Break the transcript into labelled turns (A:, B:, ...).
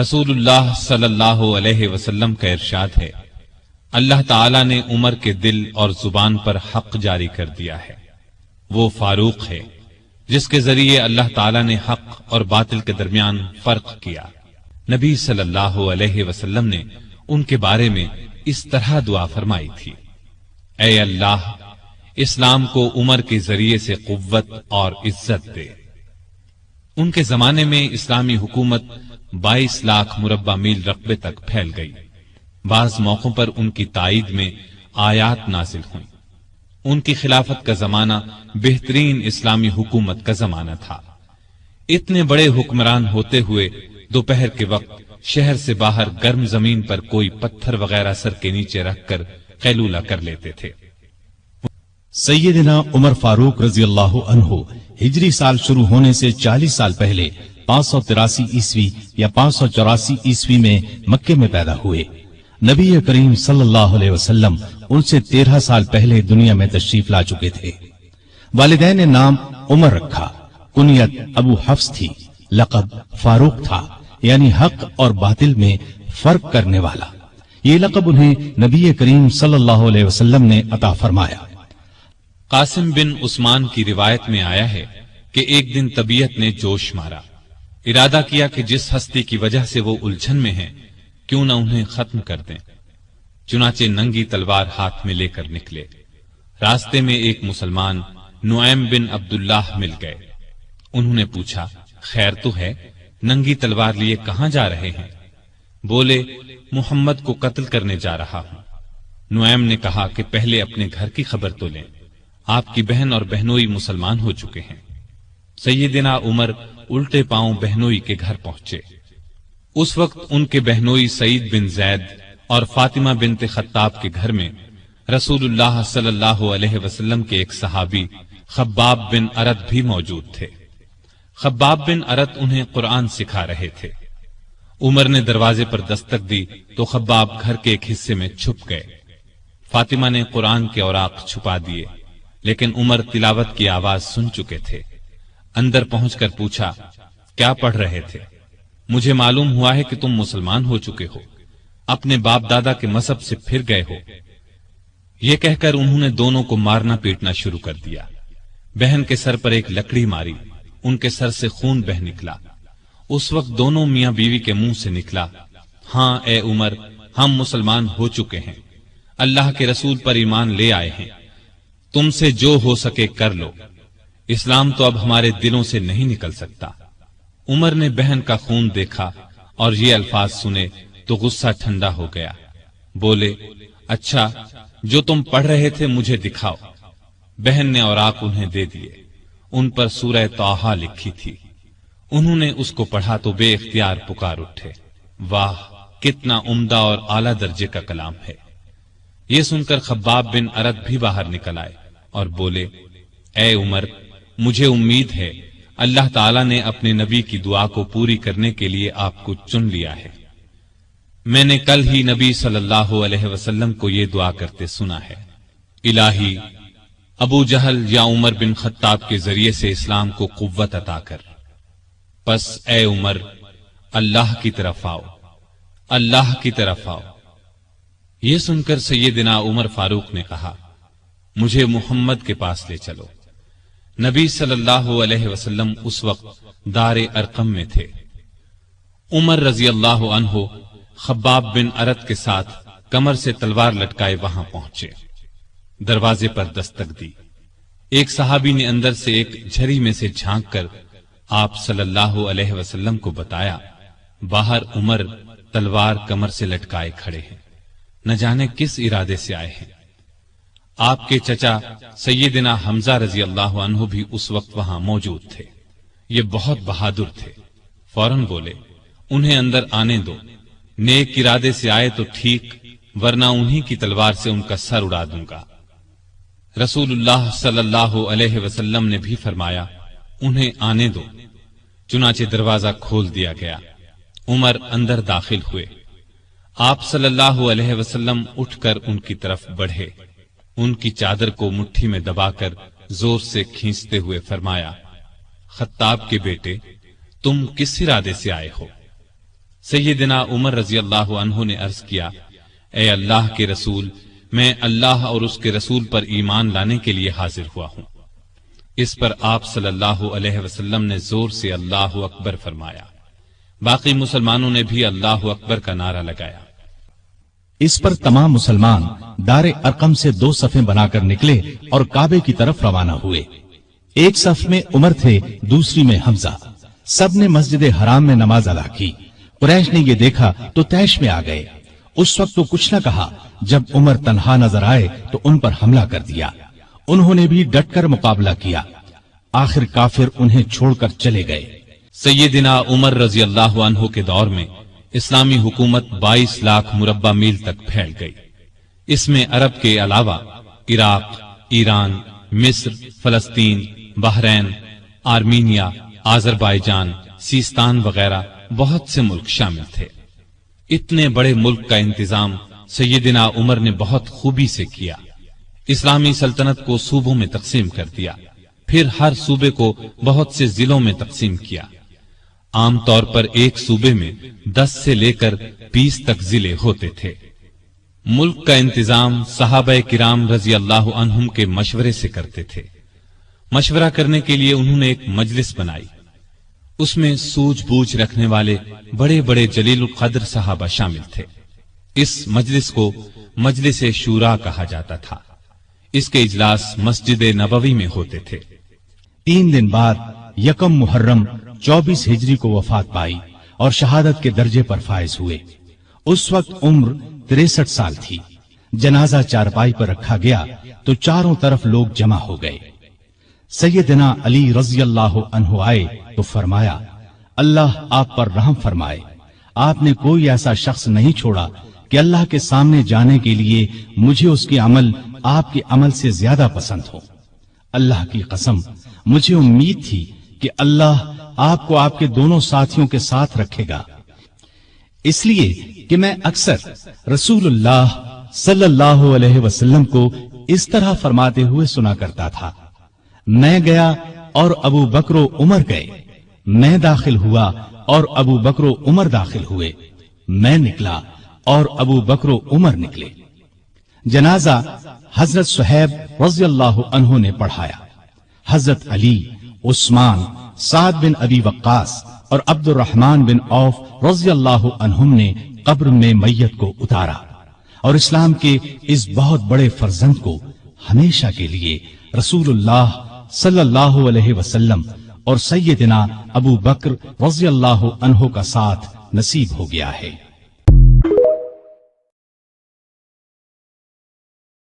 A: رسول اللہ صلی اللہ علیہ وسلم کا ارشاد ہے، اللہ تعالی نے عمر کے دل اور زبان پر حق جاری کر دیا ہے۔ وہ فاروق ہے جس کے ذریعے اللہ تعالی نے حق اور باطل کے درمیان فرق کیا۔ نبی صلی اللہ علیہ وسلم نے ان کے بارے میں اس طرح دعا فرمائی تھی، اے اللہ اسلام کو عمر کے ذریعے سے قوت اور عزت دے۔ ان کے زمانے میں اسلامی حکومت 22 لاکھ مربع میل رقبے تک پھیل گئی۔ بعض موقعوں پر ان کی تائید میں آیات نازل ہوئیں۔ ان کی خلافت کا زمانہ بہترین اسلامی حکومت کا زمانہ تھا۔ اتنے بڑے حکمران ہوتے ہوئے دوپہر کے وقت شہر سے باہر گرم زمین پر کوئی پتھر وغیرہ سر کے نیچے رکھ کر قیلولہ کر لیتے تھے۔
B: سیدنا عمر فاروق رضی اللہ عنہ ہجری سال شروع ہونے سے 40 سال پہلے 583 عیسوی یا 584 عیسوی میں مکے میں پیدا ہوئے۔ نبی کریم صلی اللہ علیہ وسلم ان سے 13 سال پہلے دنیا میں تشریف لا چکے تھے۔ والدین نے نام عمر رکھا، کنیت ابو حفص تھی، لقب فاروق تھا، یعنی حق اور باطل میں فرق کرنے والا۔ یہ لقب انہیں نبی کریم صلی اللہ علیہ وسلم نے عطا فرمایا۔
A: قاسم بن عثمان کی روایت میں آیا ہے کہ ایک دن طبیعت نے جوش مارا، ارادہ کیا کہ جس ہستی کی وجہ سے وہ الجھن میں ہیں کیوں نہ انہیں ختم کر دیں۔ چنانچہ ننگی تلوار ہاتھ میں لے کر نکلے۔ راستے میں ایک مسلمان نعیم بن عبداللہ مل گئے۔ انہوں نے پوچھا، خیر تو ہے، ننگی تلوار لیے کہاں جا رہے ہیں؟ بولے، محمد کو قتل کرنے جا رہا ہوں۔ نعیم نے کہا کہ پہلے اپنے گھر کی خبر تو لیں، آپ کی بہن اور بہنوئی مسلمان ہو چکے ہیں۔ سیدنا عمر الٹے پاؤں بہنوئی کے گھر پہنچے۔ اس وقت ان کے بہنوئی سعید بن زید اور فاطمہ بنت خطاب کے گھر میں رسول اللہ صلی اللہ علیہ وسلم کے ایک صحابی خباب بن ارت بھی موجود تھے۔ خباب بن ارت انہیں قرآن سکھا رہے تھے۔ عمر نے دروازے پر دستک دی تو خباب گھر کے ایک حصے میں چھپ گئے۔ فاطمہ نے قرآن کے اوراق چھپا دیے، لیکن عمر تلاوت کی آواز سن چکے تھے۔ اندر پہنچ کر پوچھا، کیا پڑھ رہے تھے؟ مجھے معلوم ہوا ہے کہ تم مسلمان ہو چکے ہو، اپنے باپ دادا کے مذہب سے پھر گئے ہو۔ یہ کہہ کر انہوں نے دونوں کو مارنا پیٹنا شروع کر دیا۔ بہن کے سر پر ایک لکڑی ماری، ان کے سر سے خون بہ نکلا۔ اس وقت دونوں میاں بیوی کے منہ سے نکلا، ہاں اے عمر، ہم مسلمان ہو چکے ہیں، اللہ کے رسول پر ایمان لے آئے ہیں، تم سے جو ہو سکے کر لو، اسلام تو اب ہمارے دلوں سے نہیں نکل سکتا۔ عمر نے بہن کا خون دیکھا اور یہ الفاظ سنے تو غصہ ٹھنڈا ہو گیا۔ بولے، اچھا جو تم پڑھ رہے تھے مجھے دکھاؤ۔ بہن نے اوراق انہیں دے دیے، ان پر سورہ طٰہٰ لکھی تھی۔ انہوں نے اس کو پڑھا تو بے اختیار پکار اٹھے، واہ کتنا عمدہ اور اعلیٰ درجے کا کلام ہے۔ یہ سن کر خباب بن ارت بھی باہر نکل آئے اور بولے، اے عمر، مجھے امید ہے اللہ تعالیٰ نے اپنے نبی کی دعا کو پوری کرنے کے لیے آپ کو چن لیا ہے۔ میں نے کل ہی نبی صلی اللہ علیہ وسلم کو یہ دعا کرتے سنا ہے، الہی ابو جہل یا عمر بن خطاب کے ذریعے سے اسلام کو قوت عطا کر۔ پس اے عمر، اللہ کی طرف آؤ، اللہ کی طرف آؤ۔ یہ سن کر سیدنا عمر فاروق نے کہا، مجھے محمد کے پاس لے چلو۔ نبی صلی اللہ علیہ وسلم اس وقت دار ارقم میں تھے۔ عمر رضی اللہ عنہ خباب بن ارت کے ساتھ کمر سے تلوار لٹکائے وہاں پہنچے۔ دروازے پر دستک دی۔ ایک صحابی نے اندر سے ایک جھری میں سے جھانک کر آپ صلی اللہ علیہ وسلم کو بتایا، باہر عمر تلوار کمر سے لٹکائے کھڑے ہیں، نہ جانے کس ارادے سے آئے ہیں۔ آپ کے چچا سیدنا حمزہ رضی اللہ عنہ بھی اس وقت وہاں موجود تھے۔ یہ بہت بہادر تھے، فوراً بولے، انہیں اندر آنے دو، نیک ارادے سے آئے تو ٹھیک، ورنہ انہی کی تلوار سے ان کا سر اڑا دوں گا۔ رسول اللہ صلی اللہ علیہ وسلم نے بھی فرمایا، انہیں آنے دو۔ چنانچہ دروازہ کھول دیا گیا۔ عمر اندر داخل ہوئے۔ آپ صلی اللہ علیہ وسلم اٹھ کر ان کی طرف بڑھے، ان کی چادر کو مٹھی میں دبا کر زور سے کھینچتے ہوئے فرمایا، خطاب کے بیٹے، تم کس ارادے سے آئے ہو؟ سیدنا عمر رضی اللہ عنہ نے عرض کیا، اے اللہ کے رسول، میں اللہ اور اس کے رسول پر ایمان لانے کے لیے حاضر ہوا ہوں۔ اس پر آپ صلی اللہ علیہ وسلم نے زور سے اللہ اکبر فرمایا۔ باقی مسلمانوں نے بھی اللہ اکبر کا نعرہ لگایا۔
B: اس پر تمام مسلمان دار ارقم سے 2 صفیں بنا کر نکلے اور کعبے کی طرف روانہ ہوئے۔ ایک صف میں عمر تھے، دوسری میں حمزہ۔ سب نے مسجد حرام میں نماز ادا کی۔ قریش نے یہ دیکھا تو طیش میں آ گئے۔ اس وقت تو کچھ نہ کہا، جب عمر تنہا نظر آئے تو ان پر حملہ کر دیا۔ انہوں نے بھی ڈٹ کر مقابلہ کیا۔ آخر کافر انہیں چھوڑ کر چلے گئے۔
A: سیدنا عمر رضی اللہ عنہ کے دور میں اسلامی حکومت 22 لاکھ مربع میل تک پھیل گئی۔ اس میں عرب کے علاوہ عراق، ایران، مصر، فلسطین، بحرین، آرمینیا، آذربائیجان، سیستان وغیرہ بہت سے ملک شامل تھے۔ اتنے بڑے ملک کا انتظام سیدنا عمر نے بہت خوبی سے کیا۔ اسلامی سلطنت کو صوبوں میں تقسیم کر دیا، پھر ہر صوبے کو بہت سے ضلعوں میں تقسیم کیا۔ عام طور پر ایک صوبے میں 10 سے لے کر 20 تک ضلع ہوتے تھے۔ ملک کا انتظام صحابہ کرام رضی اللہ عنہم کے مشورے سے کرتے تھے۔ مشورہ کرنے کے لیے انہوں نے ایک مجلس بنائی۔ اس میں سوجھ بوجھ رکھنے والے بڑے بڑے جلیل القدر صحابہ شامل تھے۔ اس مجلس کو مجلس شورا کہا جاتا تھا۔ اس کے اجلاس مسجد نبوی میں ہوتے تھے۔
B: 3 دن بعد یکم محرم 24 ہجری کو وفات پائی اور شہادت کے درجے پر فائز ہوئے۔ اس وقت عمر 63 سال تھی۔ جنازہ چارپائی پر رکھا گیا تو چاروں طرف لوگ جمع ہو گئے۔ سیدنا علی رضی اللہ عنہ آئے تو فرمایا، اللہ آپ پر رحم فرمائے، آپ نے کوئی ایسا شخص نہیں چھوڑا کہ اللہ کے سامنے جانے کے لیے مجھے اس کے عمل آپ کے عمل سے زیادہ پسند ہو۔ اللہ کی قسم، مجھے امید تھی کہ اللہ آپ کو آپ کے دونوں ساتھیوں کے ساتھ رکھے گا، اس لیے کہ میں اکثر رسول اللہ صلی اللہ علیہ وسلم کو اس طرح فرماتے ہوئے سنا کرتا تھا، میں گیا اور ابو بکر و عمر گئے، میں داخل ہوا اور ابو بکر و عمر داخل ہوئے، میں نکلا اور ابو بکر و عمر نکلے۔ جنازہ حضرت صہیب رضی اللہ عنہ نے پڑھایا۔ حضرت علی، عثمان، سعد بن ابی وقاص اور عبد الرحمن بن عوف رضی اللہ عنہم نے قبر میں میت کو اتارا اور اسلام کے اس بہت بڑے فرزند کو ہمیشہ کے لیے رسول اللہ صلی اللہ علیہ وسلم اور سیدنا ابو بکر رضی اللہ عنہ کا ساتھ نصیب ہو گیا ہے۔